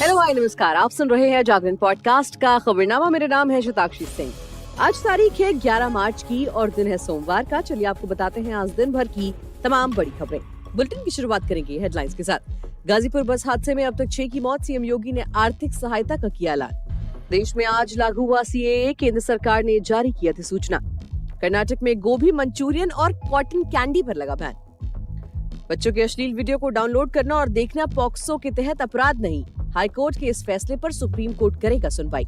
Hello hi नमस्कार, आप सुन रहे हैं जागरण पॉडकास्ट का खबरनामा। मेरा नाम है शताक्षी सिंह। आज तारीख है 11 मार्च की और दिन है सोमवार का। चलिए आपको बताते हैं आज दिन भर की तमाम बड़ी खबरें। बुलेटिन की शुरुआत करेंगे हेडलाइंस के साथ। गाजीपुर बस हादसे में अब तक 6 की मौत। सीएम योगी ने आर्थिक सहायता का किया ऐलान। देश में आज लागू हुआ सीएए, केंद्र सरकार ने जारी की अधिसूचना। कर्नाटक में गोभी मंचूरियन और कॉटन कैंडी पर लगा बैन। बच्चों के अश्लील वीडियो को डाउनलोड करना और देखना पॉक्सो के तहत अपराध नहीं। हाईकोर्ट के इस फैसले पर सुप्रीम कोर्ट करेगा सुनवाई।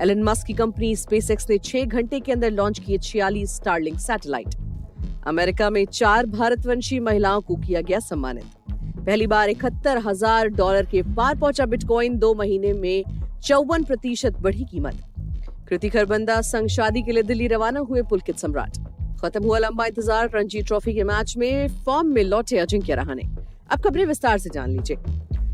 एलन मस्क की कंपनी स्पेसएक्स ने 6 घंटे के अंदर लॉन्च किए 46 स्टारलिंक सैटेलाइट। अमेरिका में 4 भारतवंशी महिलाओं को किया गया सम्मानित। पहली बार $71,000 के पार पहुंचा बिटकॉइन। 2 महीने में 54% बढ़ी कीमत। कृति खरबंदा संग शादी के लिए दिल्ली रवाना हुए पुलकित सम्राट। खत्म हुआ लंबा इंतजार। रणजी ट्रॉफी के मैच में फॉर्म में लौटे अजिंक्य रहाणे। अब खबरें विस्तार से जान लीजिए।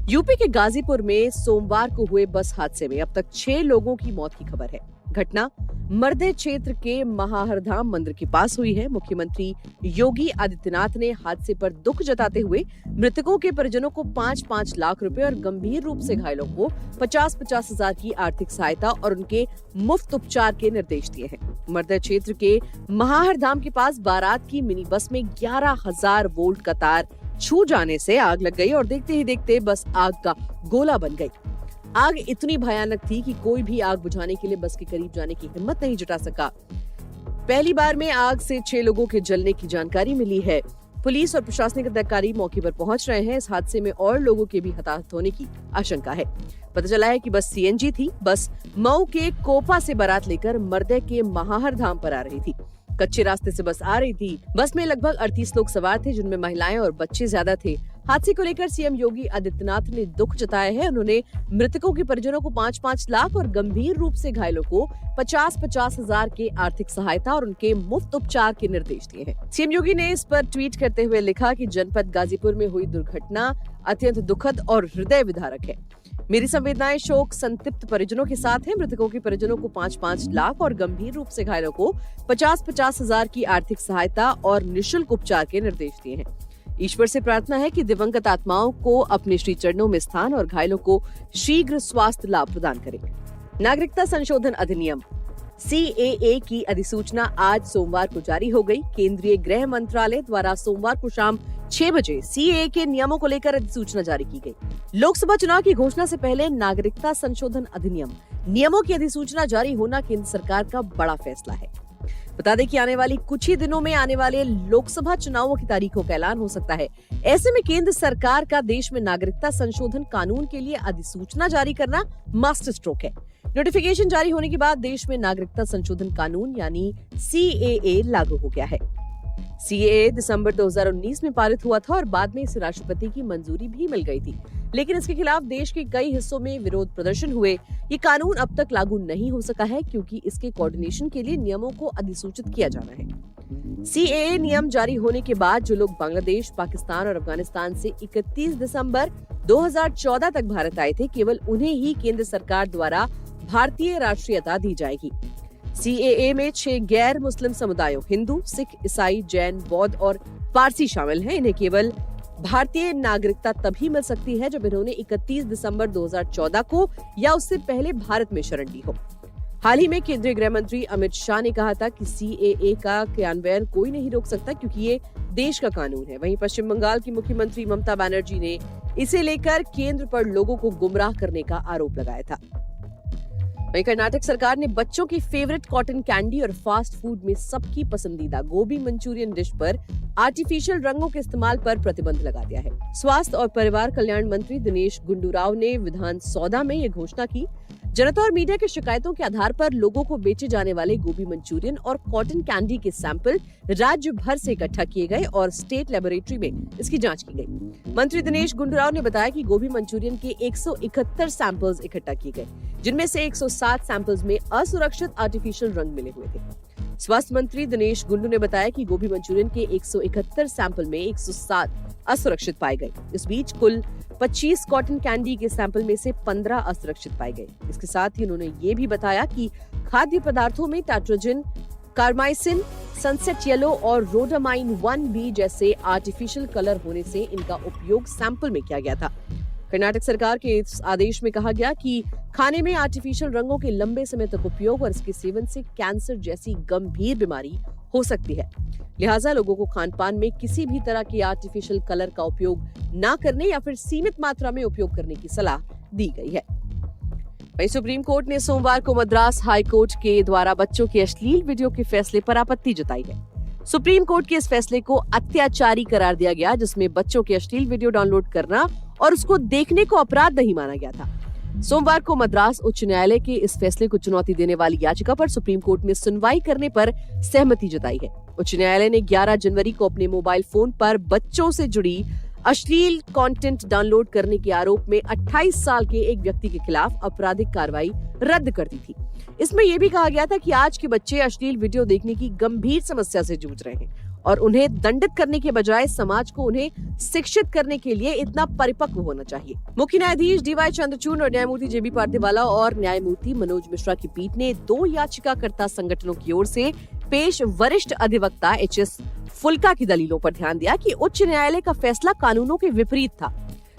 यूपी के गाजीपुर में सोमवार को हुए बस हादसे में अब तक 6 लोगों की मौत की खबर है। घटना मर्दे क्षेत्र के महाहरधाम मंदिर के पास हुई है। मुख्यमंत्री योगी आदित्यनाथ ने हादसे पर दुख जताते हुए मृतकों के परिजनों को 5-5 लाख रुपए और गंभीर रूप से घायलों को 50-50 हजार की आर्थिक सहायता और उनके मुफ्त उपचार के निर्देश दिए हैं। मर्दे क्षेत्र के महाहरधाम के पास बारात की मिनी बस में 11,000 वोल्ट का तार छू जाने से आग लग गई और देखते ही देखते बस आग का गोला बन गई। आग इतनी भयानक थी कि कोई भी आग बुझाने के लिए बस के करीब जाने की हिम्मत नहीं जुटा सका। पहली बार में आग से 6 लोगों के जलने की जानकारी मिली है। पुलिस और प्रशासनिक अधिकारी मौके पर पहुंच रहे हैं। इस हादसे में और लोगों के भी हताहत होने की आशंका है। पता चला है कि बस सीएनजी थी। बस मऊ के कोपा से बारात लेकर मर्दे के महाहर धाम पर आ रही थी। कच्चे रास्ते से बस आ रही थी। बस में लगभग 38 लोग सवार थे, जिनमें महिलाएं और बच्चे ज्यादा थे। हादसे को लेकर सीएम योगी आदित्यनाथ ने दुख जताया है। उन्होंने मृतकों के परिजनों को 5-5 लाख और गंभीर रूप से घायलों को 50-50 हजार के आर्थिक सहायता और उनके मुफ्त उपचार के निर्देश दिए हैं। सीएम योगी ने इस पर ट्वीट करते हुए लिखा कि जनपद गाजीपुर में हुई दुर्घटना अत्यंत दुखद और हृदय विदारक है। मेरी संवेदनाएं शोक संतप्त परिजनों के साथ हैं। मृतकों के परिजनों को 5-5 लाख और गंभीर रूप से घायलों को 50-50 हजार की आर्थिक सहायता और निःशुल्क उपचार के निर्देश दिए हैं। ईश्वर से प्रार्थना है कि दिवंगत आत्माओं को अपने श्री चरणों में स्थान और घायलों को शीघ्र स्वास्थ्य लाभ प्रदान करे। नागरिकता संशोधन अधिनियम सीएए की अधिसूचना आज सोमवार को जारी हो गई। केंद्रीय गृह मंत्रालय द्वारा सोमवार को शाम 6 बजे सीएए के नियमों को लेकर अधिसूचना जारी की गई। लोकसभा चुनाव की घोषणा से पहले नागरिकता संशोधन अधिनियम नियमों की अधिसूचना जारी होना केंद्र सरकार का बड़ा फैसला है। बता दें कि आने वाली कुछ ही दिनों में आने वाले लोकसभा चुनावों की तारीखों का ऐलान हो सकता है। ऐसे में केंद्र सरकार का देश में नागरिकता संशोधन कानून के लिए अधिसूचना जारी करना मास्टर स्ट्रोक है। नोटिफिकेशन जारी होने के बाद देश में नागरिकता संशोधन कानून यानी सीएए लागू हो गया है। सीएए दिसंबर 2019 में पारित हुआ था और बाद में इसे राष्ट्रपति की मंजूरी भी मिल गई थी, लेकिन इसके खिलाफ देश के कई हिस्सों में विरोध प्रदर्शन हुए। ये कानून अब तक लागू नहीं हो सका है क्योंकि इसके कोऑर्डिनेशन के लिए नियमों को अधिसूचित किया जाना है। सीएए नियम जारी होने के बाद जो लोग बांग्लादेश, पाकिस्तान और अफगानिस्तान से 31 दिसंबर 2014 तक भारत आए थे, केवल उन्हें ही केंद्र सरकार द्वारा भारतीय राष्ट्रीयता दी जाएगी। सीएए में 6 गैर मुस्लिम समुदायों हिंदू, सिख, ईसाई, जैन, बौद्ध और पारसी शामिल हैं। इन्हें केवल भारतीय नागरिकता तभी मिल सकती है जब इन्होंने 31 दिसंबर 2014 को या उससे पहले भारत में शरण ली हो। हाल ही में केंद्रीय गृह मंत्री अमित शाह ने कहा था कि सीएए का क्रियान्वयन कोई नहीं रोक सकता क्योंकि ये देश का कानून है। वहीं पश्चिम बंगाल की मुख्यमंत्री ममता बनर्जी ने इसे लेकर केंद्र पर लोगों को गुमराह करने का आरोप लगाया था। वहीं कर्नाटक सरकार ने बच्चों की फेवरेट कॉटन कैंडी और फास्ट फूड में सबकी पसंदीदा गोभी मंचूरियन डिश पर आर्टिफिशियल रंगों के इस्तेमाल पर प्रतिबंध लगा दिया है। स्वास्थ्य और परिवार कल्याण मंत्री दिनेश गुंडूराव ने विधान सौदा में ये घोषणा की। जनता और मीडिया की शिकायतों के आधार पर लोगों को बेचे जाने वाले गोभी मंचूरियन और कॉटन कैंडी के सैंपल राज्य भर से इकट्ठा किए गए और स्टेट लेबोरेटरी में इसकी जांच की गई। मंत्री दिनेश गुंडूराव ने बताया कि गोभी मंचूरियन के 171 सैंपल्स इकट्ठा किए गए, जिनमें से 107 सैंपल्स में असुरक्षित आर्टिफिशियल रंग मिले हुए थे। स्वास्थ्य मंत्री दिनेश गुंडू ने बताया कि गोभी मंचूरियन के 171 सैंपल में 107 असुरक्षित पाए गए। इस बीच कुल 25 कॉटन कैंडी के सैंपल में से 15 असुरक्षित पाए गए। इसके साथ ही उन्होंने ये भी बताया कि खाद्य पदार्थों में टाट्रोजिन, कार्माइसिन, सनसेट येलो और रोडामाइन 1B जैसे आर्टिफिशियल कलर होने से इनका उपयोग सैंपल में किया गया था। कर्नाटक सरकार के इस आदेश में कहा गया कि खाने में आर्टिफिशियल रंगों के लंबे समय तक उपयोग और इसके सेवन से कैंसर जैसी गंभीर बीमारी हो सकती है। लिहाजा लोगों को खान पान में किसी भी तरह के आर्टिफिशियल कलर का उपयोग न करने या फिर सीमित मात्रा में उपयोग करने की सलाह दी गई है। वहीं सुप्रीम कोर्ट ने सोमवार को मद्रास हाई कोर्ट के द्वारा बच्चों के अश्लील वीडियो के फैसले पर आपत्ति जताई है। सुप्रीम कोर्ट के इस फैसले को अत्याचारी करार दिया गया, जिसमें बच्चों के अश्लील वीडियो डाउनलोड करना और उसको देखने को अपराध नहीं माना गया था। सोमवार को मद्रास उच्च न्यायालय के इस फैसले को चुनौती देने वाली याचिका पर सुप्रीम कोर्ट ने सुनवाई करने पर सहमति जताई है। उच्च न्यायालय ने 11 जनवरी को अपने मोबाइल फोन पर बच्चों से जुड़ी अश्लील कंटेंट डाउनलोड करने के आरोप में 28 साल के एक व्यक्ति के खिलाफ आपराधिक कार्रवाई रद्द कर दी थी। इसमें यह भी कहा गया था कि आज के बच्चे अश्लील वीडियो देखने की गंभीर समस्या से जूझ रहे हैं और उन्हें दंडित करने के बजाय समाज को उन्हें शिक्षित करने के लिए इतना परिपक्व होना चाहिए। मुख्य न्यायाधीश डीवाई चंद्रचूड़ और न्यायमूर्ति जेबी पार्थिवाला और न्यायमूर्ति मनोज मिश्रा की पीठ ने 2 याचिकाकर्ता संगठनों की ओर से पेश वरिष्ठ अधिवक्ता एच.एस. फुल्का की दलीलों पर ध्यान दिया कि उच्च न्यायालय का फैसला कानूनों के विपरीत था।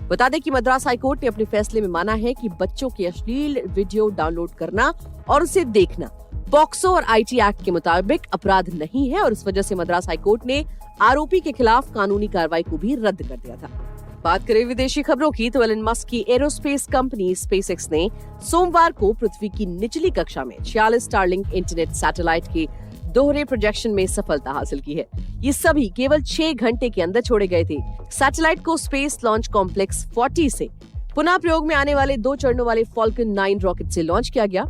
बता दें कि मद्रास हाईकोर्ट ने अपने फैसले में माना है कि बच्चों के अश्लील वीडियो डाउनलोड करना और उसे देखना पॉक्सो और आईटी एक्ट के मुताबिक अपराध नहीं है और इस वजह से मद्रास हाईकोर्ट ने आरोपी के खिलाफ कानूनी कार्रवाई को भी रद्द कर दिया था। बात करें विदेशी खबरों की तो एलन मस्क की एरोस्पेस कंपनी स्पेसएक्स ने सोमवार को पृथ्वी की निचली कक्षा में 46 स्टारलिंक इंटरनेट सैटेलाइट के दोहरे प्रोजेक्शन में सफलता हासिल की है। ये सभी केवल 6 घंटे के अंदर छोड़े गए थे। सैटेलाइट को स्पेस लॉन्च कॉम्प्लेक्स 40 से पुनः प्रयोग में आने वाले 2 चरणों वाले फॉल्कन 9 रॉकेट से लॉन्च किया गया।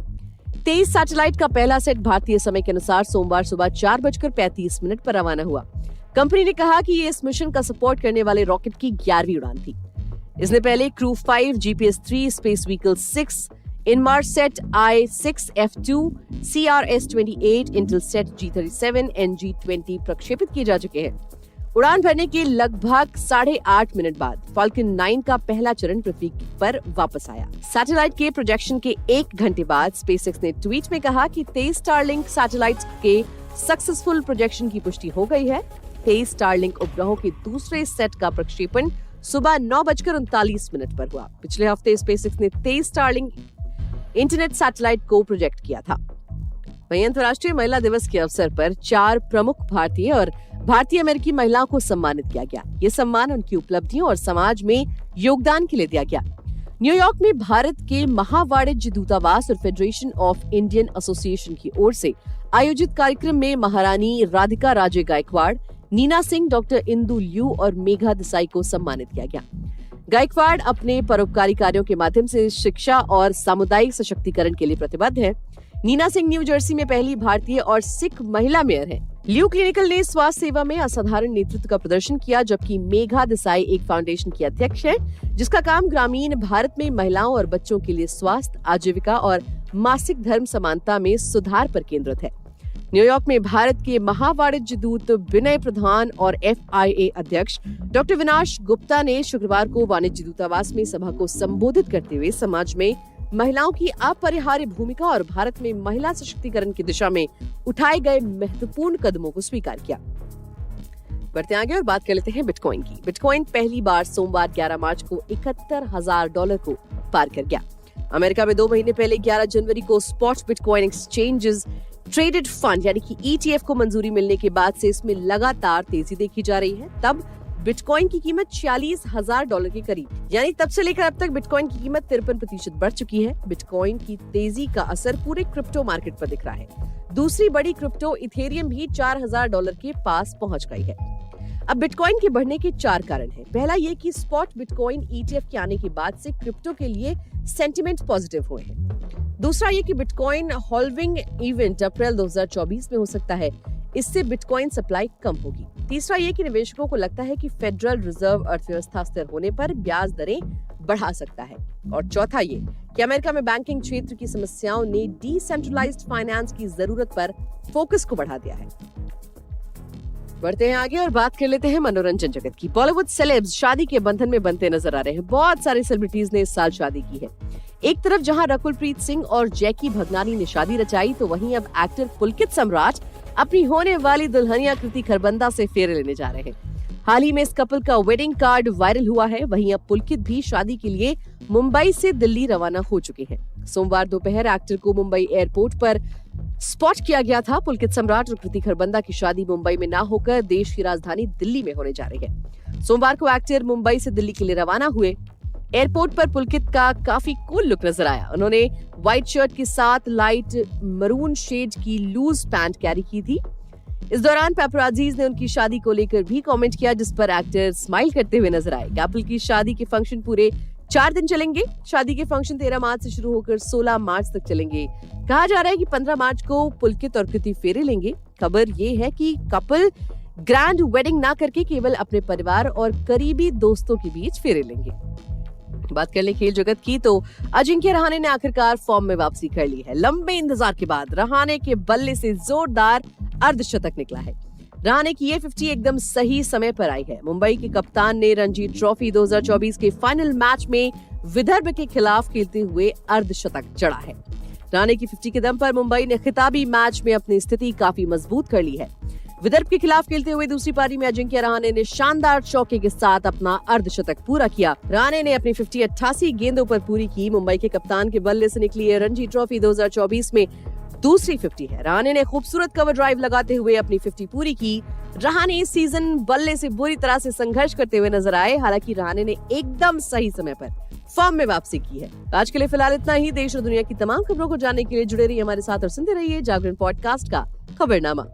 23 सैटेलाइट का पहला सेट भारतीय समय के अनुसार सोमवार सुबह 4:35 पर रवाना हुआ। कंपनी ने कहा कि ये इस मिशन का सपोर्ट करने वाले रॉकेट की 11वीं उड़ान थी। इसने पहले crew 5, GPS 3, space vehicle 6, इनमारसेट I-6F2, CRS-28, इंटेलसेट G37, NG-20 प्रक्षेपित किए जा चुके हैं। उड़ान भरने के लगभग 8.5 मिनट बाद फाल्कन 9 का पहला चरण पृथ्वी पर वापस आया। सैटेलाइट के प्रोजेक्शन के 1 घंटे बाद स्पेसएक्स ने ट्वीट में कहा कि 23 स्टारलिंक सैटेलाइट्स के सक्सेसफुल प्रोजेक्शन की पुष्टि हो गई है। 23 स्टारलिंक उपग्रहों के दूसरे सेट का प्रक्षेपण सुबह 9:39 पर हुआ। पिछले हफ्ते स्पेसएक्स ने 23 स्टारलिंक इंटरनेट सैटेलाइट को प्रोजेक्ट किया था। वहीं अंतर्राष्ट्रीय महिला दिवस के अवसर पर 4 प्रमुख भारतीय और भारतीय अमेरिकी महिलाओं को सम्मानित किया गया। ये सम्मान उनकी उपलब्धियों और समाज में योगदान के लिए दिया गया। न्यूयॉर्क में भारत के महावाणिज्य दूतावास और फेडरेशन ऑफ इंडियन एसोसिएशन की ओर से आयोजित कार्यक्रम में महारानी राधिका राजे गायकवाड़, नीना सिंह, डॉक्टर इंदु ल्यू और मेघा देसाई को सम्मानित किया गया। गायकवाड़ अपने परोपकारी कार्यों के माध्यम से शिक्षा और सामुदायिक सशक्तिकरण के लिए प्रतिबद्ध है। नीना सिंह न्यू जर्सी में पहली भारतीय और सिख महिला मेयर हैं। ल्यू क्लिनिकल ने स्वास्थ्य सेवा में असाधारण नेतृत्व का प्रदर्शन किया, जबकि मेघा देसाई एक फाउंडेशन की अध्यक्ष है जिसका काम ग्रामीण भारत में महिलाओं और बच्चों के लिए स्वास्थ्य, आजीविका और मासिक धर्म समानता में सुधार पर केंद्रित है। न्यूयॉर्क में भारत के महावाणिज्य दूत विनय प्रधान और FIA अध्यक्ष डॉक्टर विनाश गुप्ता ने शुक्रवार को वाणिज्य दूतावास में सभा को संबोधित करते हुए समाज में महिलाओं की अपरिहार्य भूमिका और भारत में महिला सशक्तिकरण की दिशा में उठाए गए महत्वपूर्ण कदमों को स्वीकार किया। बढ़ते आगे और बात कर लेते हैं बिटकॉइन की। बिटकॉइन पहली बार सोमवार 11 मार्च को $71,000 को पार कर गया। अमेरिका में 2 महीने पहले 11 जनवरी को spot bitcoin exchanges traded fund यानी कि ETF को मंजूरी मिलने के बाद से इसमें लगातार तेजी देखी जा रही है। तब बिटकॉइन की कीमत $46,000 के करीब, यानी तब से लेकर अब तक बिटकॉइन की कीमत 53% बढ़ चुकी है। बिटकॉइन की तेजी का असर पूरे क्रिप्टो मार्केट पर दिख रहा है। दूसरी बड़ी क्रिप्टो इथेरियम भी $4,000 के पास पहुंच गई है। अब बिटकॉइन के बढ़ने के 4 कारण हैं। पहला ये कि स्पॉट बिटकॉइन ETF के आने के बाद से क्रिप्टो के लिए सेंटिमेंट पॉजिटिव हुए हैं। दूसरा ये कि बिटकॉइन हॉल्विंग इवेंट अप्रैल 2024 में हो सकता है, इससे बिटकॉइन सप्लाई कम होगी। तीसरा ये कि निवेशकों को लगता है कि फेडरल रिजर्व अर्थव्यवस्था स्थिर होने पर ब्याज दरें बढ़ा सकता है। और चौथा ये कि अमेरिका में बैंकिंग क्षेत्र की समस्याओं ने डिसेंट्रलाइज्ड फाइनेंस की जरूरत पर फोकस को बढ़ा दिया है। बढ़ते हैं आगे और बात कर लेते हैं मनोरंजन जगत की। बॉलीवुड सेलेब्स शादी के बंधन में बंधते नजर आ रहे हैं। बहुत सारे सेलिब्रिटीज ने इस साल शादी की है। एक तरफ जहां रकुलप्रीत सिंह और जैकी भगनानी ने शादी रचाई, तो वहीं अब एक्टर पुलकित सम्राट अपनी होने वाली दुल्हनिया कृति खरबंदा से फेरे लेने जा रहे हैं। हाल ही में इस कपल का वेडिंग कार्ड वायरल हुआ है। वहीं अब पुलकित भी शादी के लिए मुंबई से दिल्ली रवाना हो चुके हैं। सोमवार दोपहर एक्टर को मुंबई एयरपोर्ट पर स्पॉट किया गया था। पुलकित सम्राट और कृति खरबंदा की शादी मुंबई में ना होकर देश की राजधानी दिल्ली में होने जा रही है। सोमवार को एक्टर मुंबई से दिल्ली के लिए रवाना हुए। एयरपोर्ट पर पुलकित का काफी कूल लुक नजर आया। उन्होंने व्हाइट शर्ट के साथ लाइट मरून शेड की लूज पैंट कैरी की थी। इस दौरान पेपराजीज ने उनकी शादी को लेकर भी कमेंट किया, जिस पर एक्टर स्माइल करते हुए नजर आए। कपल की शादी के फंक्शन पूरे 4 दिन चलेंगे। शादी के फंक्शन 13 मार्च से शुरू होकर 16 मार्च तक चलेंगे। कहा जा रहा है कि 15 मार्च को पुलकित और कृति फेरे लेंगे। खबर ये है कि कपल ग्रैंड वेडिंग ना करके केवल अपने परिवार और करीबी दोस्तों के बीच फेरे लेंगे। बात कर ले खेल जगत की, तो अजिंक्य रहाणे ने आखिरकार फॉर्म में वापसी कर ली है। लंबे इंतजार के बाद रहाणे के बल्ले से जोरदार अर्धशतक निकला है। रहाणे की ये 50 एकदम सही समय पर आई है। मुंबई के कप्तान ने रणजी ट्रॉफी 2024 के फाइनल मैच में विदर्भ के खिलाफ खेलते हुए अर्धशतक जड़ा है। रहाणे की 50 के दम पर मुंबई ने खिताबी मैच में अपनी स्थिति काफी मजबूत कर ली है। विदर्भ के खिलाफ खेलते हुए दूसरी पारी में अजिंक्य रहाणे ने शानदार चौके के साथ अपना अर्धशतक पूरा किया। रहाणे ने अपनी 50 88 गेंदों पर पूरी की। मुंबई के कप्तान के बल्ले से निकली रणजी ट्रॉफी 2024 में दूसरी 50 है। रहाणे ने खूबसूरत कवर ड्राइव लगाते हुए अपनी 50 पूरी की। रहाणे इस सीजन बल्ले से बुरी तरह से संघर्ष करते हुए नजर आए। हालांकि रहाणे ने एकदम सही समय पर फॉर्म में वापसी की है। आज के लिए फिलहाल इतना ही। देश और दुनिया की तमाम खबरों को जानने के लिए जुड़े रहिए हमारे साथ और सुनते रहिए जागरण पॉडकास्ट का खबरनामा।